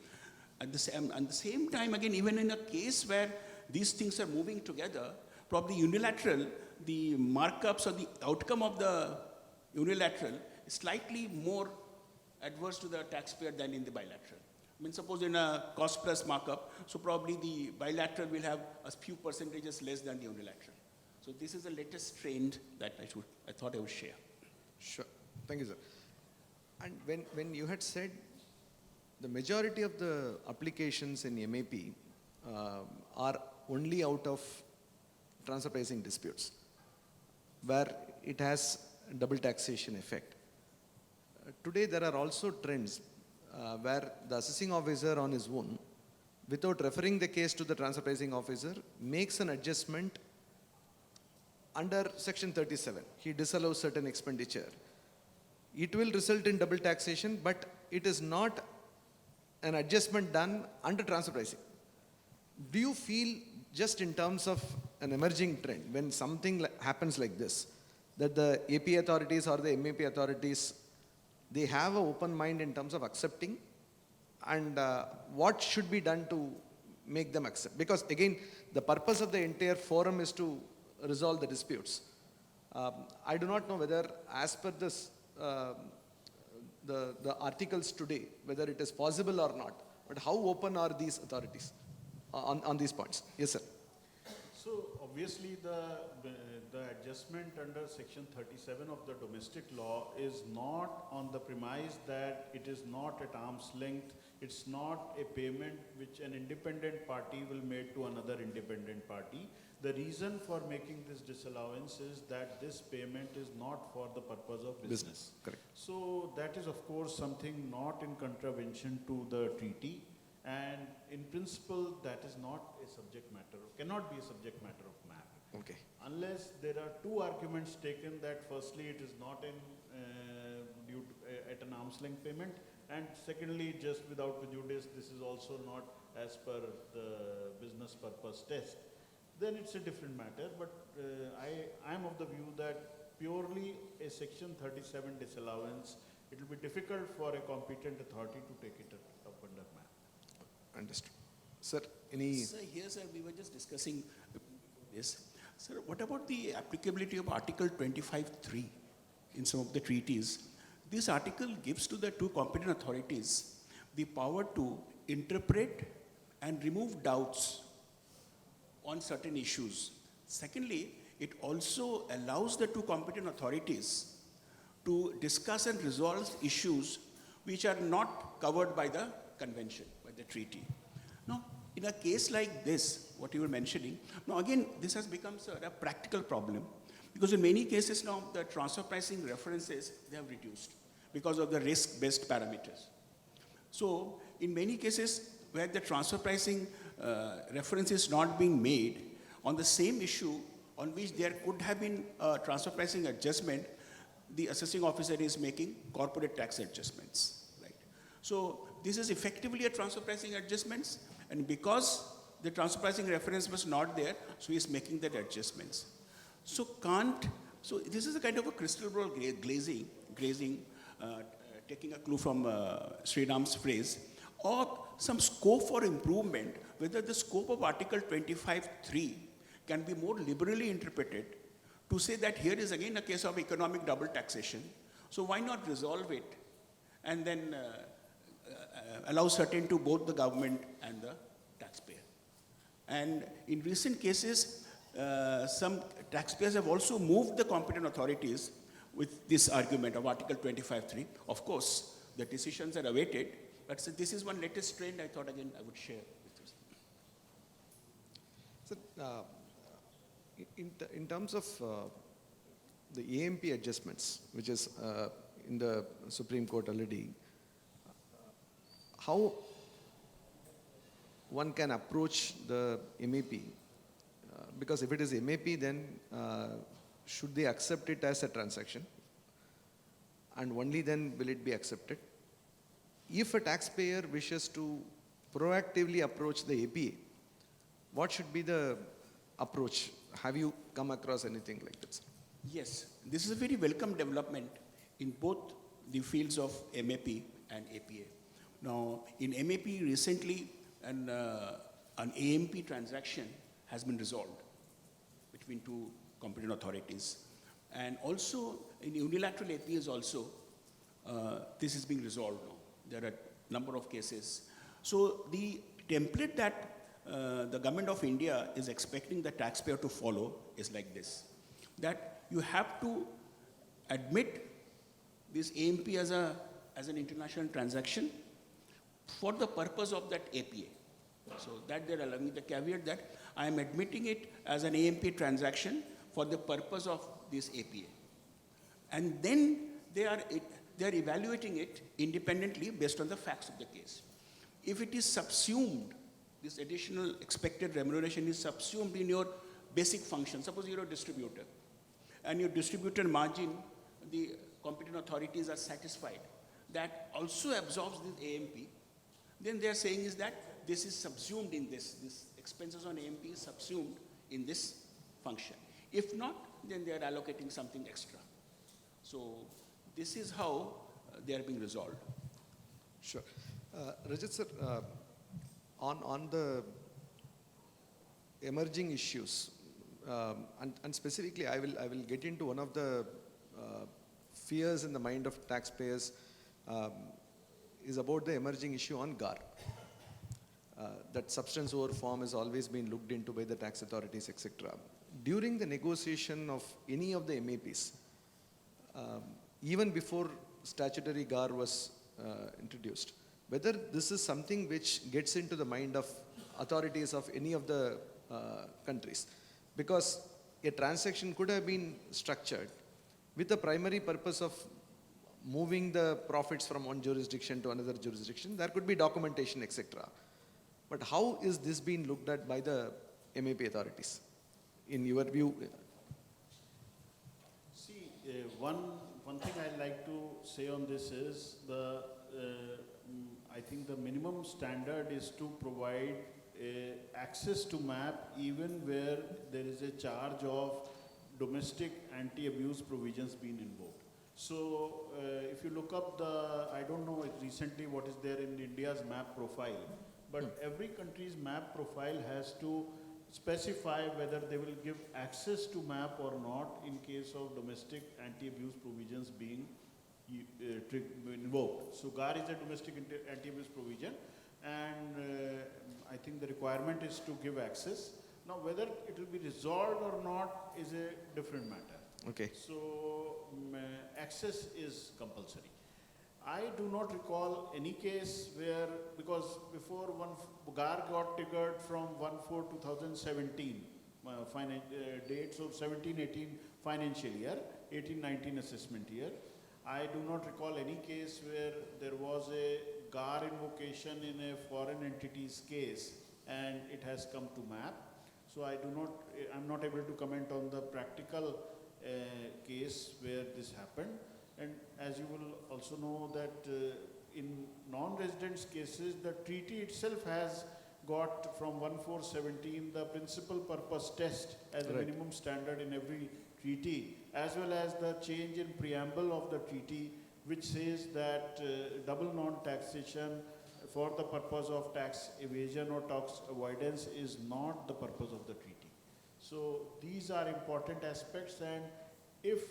At the same time, again, even in a case where these things are moving together, probably unilateral, the markups or the outcome of the unilateral is slightly more adverse to the taxpayer than in the bilateral. I mean, suppose in a cost plus markup, so probably the bilateral will have a few percentages less than the unilateral. So this is the latest trend that I thought I would share. Sure. Thank you, sir. And when you had said the majority of the applications in MAP are only out of transfer pricing disputes, where it has double taxation effect. Today there are also trends where the assessing officer on his own, without referring the case to the transfer pricing officer, makes an adjustment under section 37. He disallows certain expenditure. It will result in double taxation, but it is not an adjustment done under transfer pricing. Do you feel, just in terms of an emerging trend, when something happens like this, that the AP authorities or the MAP authorities, they have an open mind in terms of accepting, and what should be done to make them accept? Because again, the purpose of the entire forum is to resolve the disputes. I do not know whether, as per this, the articles today, whether it is possible or not, but how open are these authorities on these points? Yes, sir. So obviously the adjustment under section 37 of the domestic law is not on the premise that it is not at arm's length. It's not a payment which an independent party will make to another independent party. The reason for making this disallowance is that this payment is not for the purpose of business. Correct. So that is of course something not in contravention to the treaty, and in principle that is not a subject matter, cannot be a subject matter of MAP. Okay. Unless there are two arguments taken that firstly it is not in due to, at an arm's length payment, and secondly just without prejudice this is also not as per the business purpose test, then it's a different matter. But I am of the view that purely a section 37 disallowance, it will be difficult for a competent authority to take it up under MAP. Understood. Sir, any... Sir, here, sir, we were just discussing this. Sir, what about the applicability of Article 25(3) in some of the treaties? This article gives to the two competent authorities the power to interpret and remove doubts on certain issues. Secondly, it also allows the two competent authorities to discuss and resolve issues which are not covered by the convention, by the treaty. Now, in a case like this, what you were mentioning, now again, this has become, sir, a practical problem, because in many cases now, the transfer pricing references, they have reduced because of the risk-based parameters. So, in many cases where the transfer pricing reference is not being made on the same issue on which there could have been a transfer pricing adjustment, the assessing officer is making corporate tax adjustments, right? So this is effectively a transfer pricing adjustments, and because the transfer pricing reference was not there, so he is making that adjustments. So so this is a kind of a crystal ball glazing, taking a clue from Sriram's phrase, or some scope for improvement, whether the scope of Article 25(3) can be more liberally interpreted to say that here is again a case of economic double taxation. So why not resolve it and then allow certain to both the government and the taxpayer? And in recent cases, some taxpayers have also moved the competent authorities with this argument of Article 25(3). Of course, the decisions are awaited, but so this is one latest trend I thought again I would share with you. Sir, in terms of the AMP adjustments, which is in the Supreme Court already, how one can approach the MAP? Because if it is MAP, then should they accept it as a transaction? And only then will it be accepted? If a taxpayer wishes to proactively approach the APA, what should be the approach? Have you come across anything like this? Yes, this is a very welcome development in both the fields of MAP and APA. Now, in MAP recently, an AMP transaction has been resolved between two competent authorities. And also, in unilateral APAs also, this is being resolved now. There are a number of cases. So the template that the government of India is expecting the taxpayer to follow is like this, that you have to admit this AMP as an international transaction for the purpose of that APA. So that they're allowing the caveat that I am admitting it as an AMP transaction for the purpose of this APA. And then they are evaluating it independently based on the facts of the case. If it is subsumed, this additional expected remuneration is subsumed in your basic function. Suppose you're a distributor, and your distributor margin, the competent authorities are satisfied that also absorbs this AMP, then they are saying is that this is subsumed in this expenses on AMP is subsumed in this function. If not, then they are allocating something extra. So this is how they are being resolved. Sure. Rajat sir, on the emerging issues, and specifically I will get into one of the fears in the mind of taxpayers is about the emerging issue on GAR. That substance over form has always been looked into by the tax authorities, etc. During the negotiation of any of the MAPs, even before statutory GAR was introduced, whether this is something which gets into the mind of authorities of any of the countries, because a transaction could have been structured with the primary purpose of moving the profits from one jurisdiction to another jurisdiction. There could be documentation, etc. But how is this being looked at by the MAP authorities, in your view? See, one thing I'd like to say on this is I think the minimum standard is to provide access to MAP even where there is a charge of domestic anti-abuse provisions being invoked. So if you look up I don't know recently what is there in India's MAP profile, but every country's MAP profile has to specify whether they will give access to MAP or not in case of domestic anti-abuse provisions being invoked. So GAR is a domestic anti-abuse provision, and I think the requirement is to give access. Now whether it will be resolved or not is a different matter. Okay. So access is compulsory. I do not recall any case where, because before GAR got triggered from 1/4/2017, dates of 17-18 financial year, 18-19 assessment year. I do not recall any case where there was a GAR invocation in a foreign entity's case and it has come to MAP. So I'm not able to comment on the practical case where this happened. And as you will also know that in non-residents cases, the treaty itself has got from 1/4/17 the principal purpose test as a minimum standard in every treaty, as well as the change in preamble of the treaty, which says that double non-taxation for the purpose of tax evasion or tax avoidance is not the purpose of the treaty. So these are important aspects, and if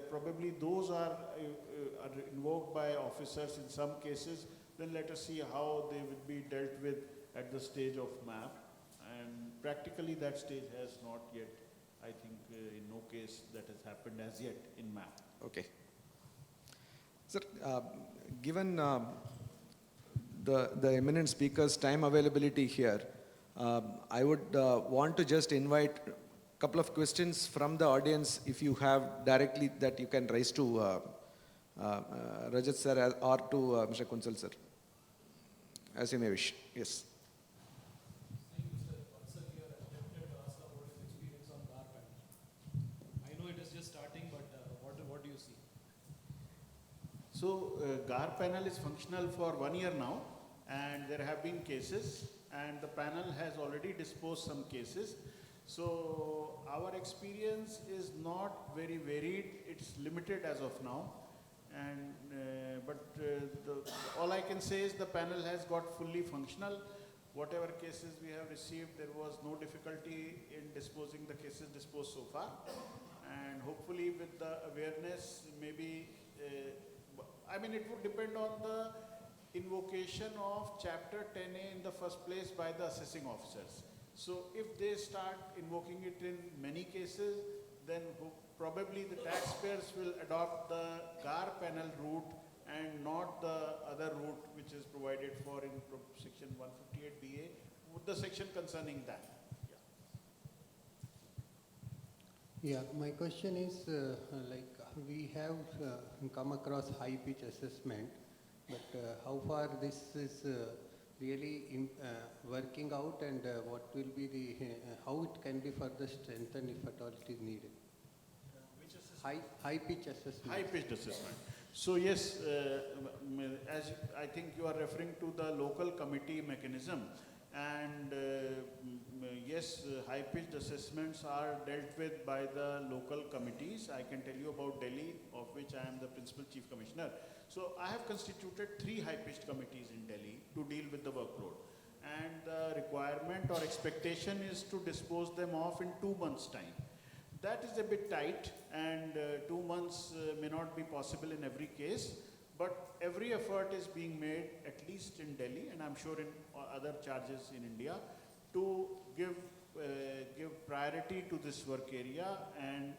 probably those are invoked by officers in some cases, then let us see how they will be dealt with at the stage of MAP. And practically that stage has not yet, I think in no case that has happened as yet in MAP. Okay. Sir, given the eminent speaker's time availability here, I would want to just invite couple of questions from the audience, if you have directly, that you can raise to Rajat sir or to Mr. Kuntal sir, as you may wish. Yes. Thank you, Mr. Bansal. You are attempted to ask about his experience on GAR panel. I know it is just starting, but what do you see? So GAR panel is functional for 1 year now, and there have been cases, and the panel has already disposed some cases. So our experience is not very varied, it's limited as of now. And all I can say is the panel has got fully functional. Whatever cases we have received, there was no difficulty in disposing the cases disposed so far. And hopefully with the awareness, maybe, it would depend on the invocation of Chapter 10A in the first place by the assessing officers. So if they start invoking it in many cases, then probably the taxpayers will adopt the GAR panel route and not the other route which is provided for in section 158BA, with the section concerning that. Yeah, my question is, we have come across high pitch assessment, but how far this is really working out, and what will be how it can be further strengthened if at all it is needed? Which assessment? High pitch assessment. High pitched assessment. So yes, as I think you are referring to the local committee mechanism, and yes, high-pitched assessments are dealt with by the local committees. I can tell you about Delhi, of which I am the principal chief commissioner. So I have constituted 3 high-pitched committees in Delhi to deal with the workload. And the requirement or expectation is to dispose them off in 2 months' time. That is a bit tight, and 2 months may not be possible in every case, but every effort is being made, at least in Delhi, and I'm sure in other charges in India, to give priority to this work area and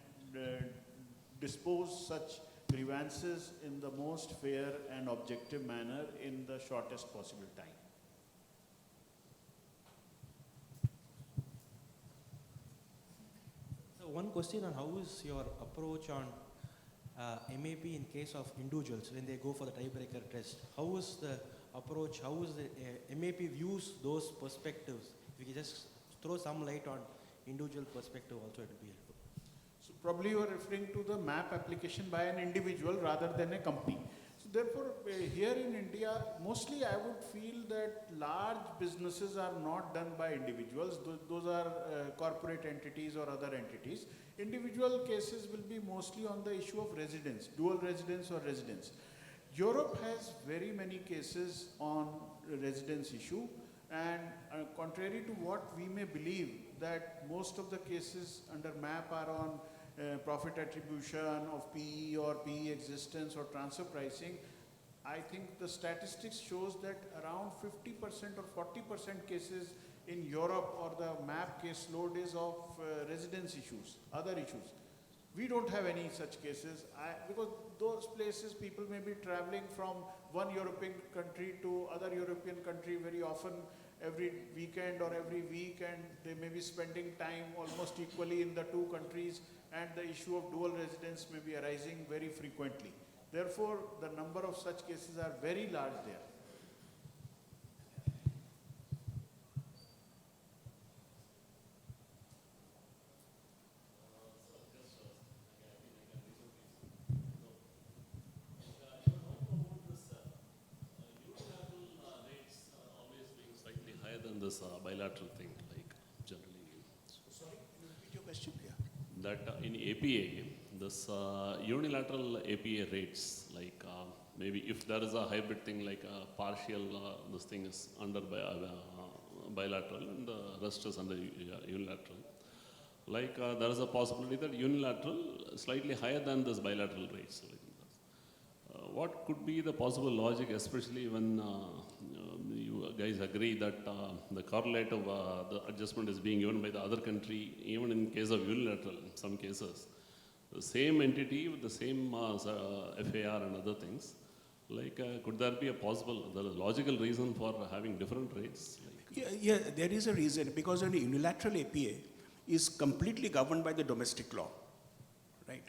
dispose such grievances in the most fair and objective manner in the shortest possible time. So one question on how is your approach on MAP in case of individuals when they go for the tiebreaker test? How is the approach? How is the MAP views those perspectives? If you can just throw some light on individual perspective also, it would be helpful. So probably you are referring to the MAP application by an individual rather than a company. So therefore, here in India, mostly I would feel that large businesses are not done by individuals. Those are corporate entities or other entities. Individual cases will be mostly on the issue of residence, dual residence or residence. Europe has very many cases on residence issue, and contrary to what we may believe, that most of the cases under MAP are on profit attribution of PE or PE existence or transfer pricing. I think the statistics shows that around 50% or 40% cases in Europe or the MAP caseload is of residence issues, other issues. We don't have any such cases because those places people may be traveling from one European country to other European country very often every weekend or every week, and they may be spending time almost equally in the 2 countries, and the issue of dual residence may be arising very frequently. Therefore, the number of such cases are very large there. This bilateral thing, like generally. Sorry, can you repeat your question? Yeah. That in APA, this unilateral APA rates, like maybe if there is a hybrid thing, like a partial, this thing is under bilateral and the rest is under unilateral. Like there is a possibility that unilateral slightly higher than this bilateral rates. Like what could be the possible logic, especially when you guys agree that the correlative the adjustment is being given by the other country, even in case of unilateral, in some cases, the same entity with the same FAR and other things, like could there be a possible, the logical reason for having different rates? Like, Yeah, there is a reason, because a unilateral APA is completely governed by the domestic law, right,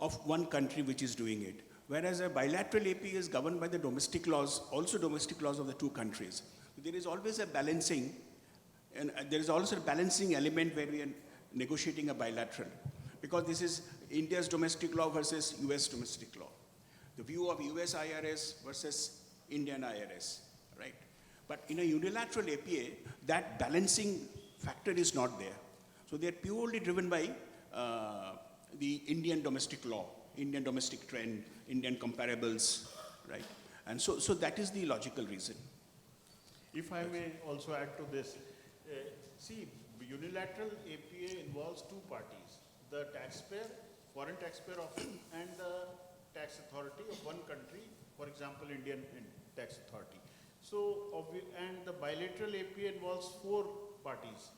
of one country which is doing it. Whereas a bilateral APA is governed by the domestic laws, also domestic laws of the 2 countries. There is always a balancing, and there is also a balancing element where we are negotiating a bilateral, because this is India's domestic law versus US domestic law. The view of US IRS versus Indian IRS, right? But in a unilateral APA, that balancing factor is not there. So they are purely driven by the Indian domestic law, Indian domestic trend, Indian comparables, right? And so that is the logical reason. If I may also add to this, see, unilateral APA involves 2 parties, the taxpayer, foreign taxpayer often, and the tax authority of one country, for example, Indian tax authority. So, and the bilateral APA involves 4 parties,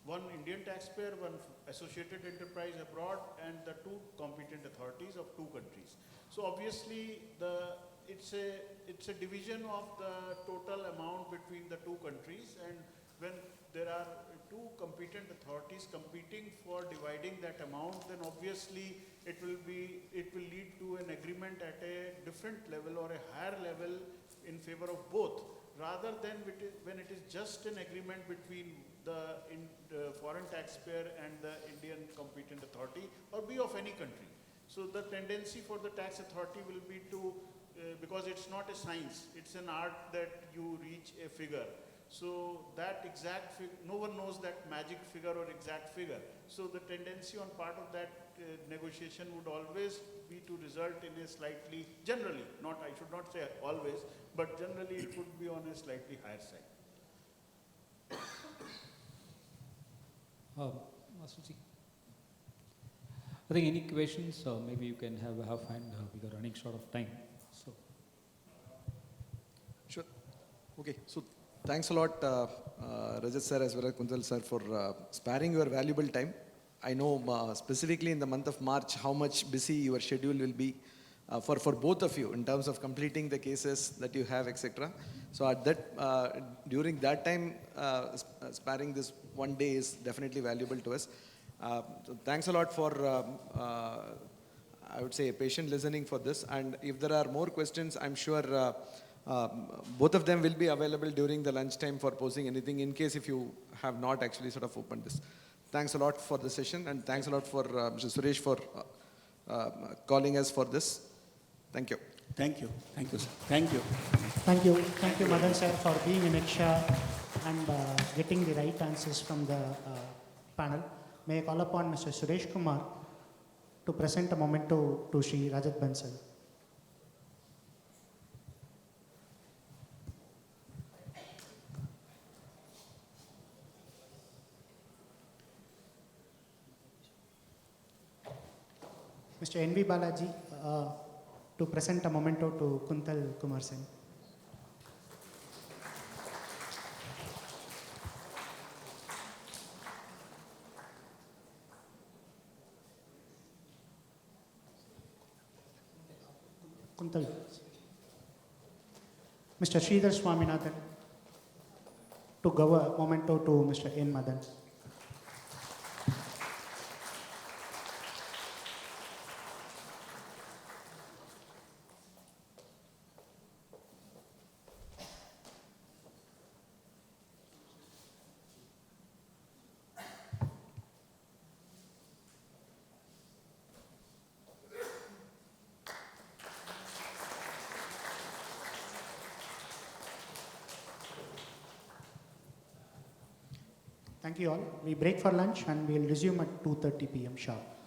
one Indian taxpayer, one associated enterprise abroad, and the 2 competent authorities of 2 countries. So obviously, it's a division of the total amount between the 2 countries, and when there are 2 competent authorities competing for dividing that amount, then obviously it will lead to an agreement at a different level or a higher level in favor of both, rather than when it is just an agreement between the foreign taxpayer and the Indian competent authority, or be of any country. So the tendency for the tax authority will be to, because it's not a science, it's an art that you reach a figure. So that exact figure, no one knows that magic figure or exact figure. So the tendency on part of that negotiation would always be to result in a slightly, generally, not, I should not say always, but generally it would be on a slightly higher side. Vasuji. I think any questions, maybe you can have and we are running short of time. So. Sure. Okay. So thanks a lot, Rajat sir as well as Kuntal sir for sparing your valuable time. I know specifically in the month of March how much busy your schedule will be for both of you in terms of completing the cases that you have, etc. So at that during that time, sparing this one day is definitely valuable to us. So thanks a lot for I would say patient listening for this. And if there are more questions, I'm sure both of them will be available during the lunchtime for posing anything in case if you have not actually sort of opened this. Thanks a lot for the session, and thanks a lot for Mr. Suresh for calling us for this. Thank you. Thank you. Thank you, sir. Thank you. Thank you. Thank you, Madan sir, for being in Aksha and getting the right answers from the panel. May I call upon Mr. Suresh Kumar to present a memento to Shri Rajat Bansal. Mr. N.V. Balaji to present a memento to Kuntal Kumar Sen. Kuntal. Mr. Sridhar Swaminathan to give a memento to Mr. N. Madan. Thank you all. We break for lunch and we'll resume at 2:30 p.m. sharp.